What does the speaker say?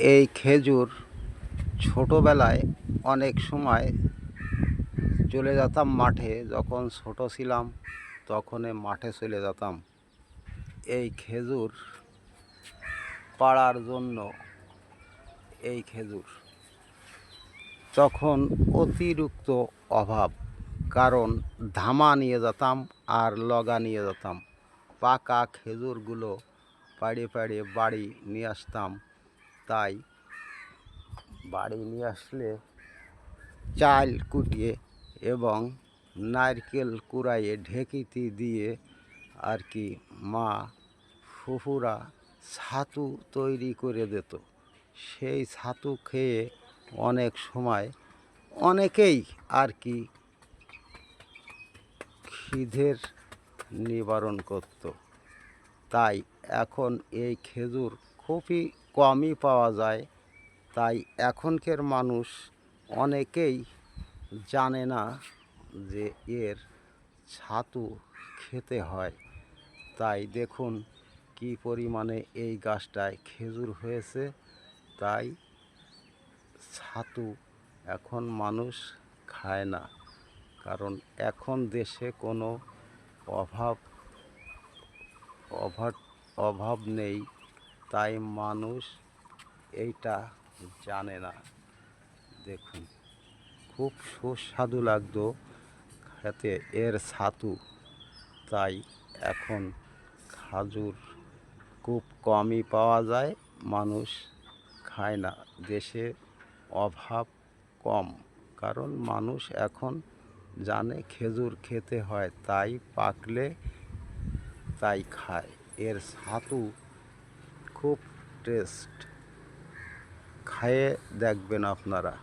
এই খেজুর ছোটোবেলায় অনেক সময় চলে যেতাম মাঠে। যখন ছোট ছিলাম তখন মাঠে চলে যেতাম এই খেজুর পাড়ার জন্য। এই খেজুর তখন অতিরিক্ত অভাব, কারণ ধামা নিয়ে যেতাম আর লগা নিয়ে যেতাম। পাকা খেজুরগুলো পাড়ে পাড়ে বাড়ি নিয়ে আসতাম। তাই বাড়ি নিয়ে আসলে চাল কুটিয়ে এবং নারকেল কুড়াইয়ে ঢেঁকিতে দিয়ে আর কি মা ফুফুরা ছাতু তৈরি করে দিত। সেই ছাতু খেয়ে অনেক সময় অনেকেই আর কি খিদের নিবারণ করত। তাই এখন এই খেজুর খুবই কমই পাওয়া যায়। তাই এখনকার মানুষ অনেকেই জানে না যে এর ছাতু খেতে হয়। তাই দেখুন কি পরিমাণে এই গাছটায় খেজুর হয়েছে। তাই ছাতু এখন মানুষ খায় না, কারণ এখন দেশে কোনো অভাব অভাব অভাব নেই। তাই মানুষ এইটা জানে না। দেখুন খুব সুস্বাদু লাগতো খেতে এর ছাতু। তাই এখন খেজুর খুব কমই পাওয়া যায়, মানুষ খায় না। দেশে অভাব কম, কারণ মানুষ এখন জানে খেজুর খেতে হয়, তাই পাকলে তাই খায়। এর ছাতু খুব টেস্ট, খেয়ে দেখবেন আপনারা।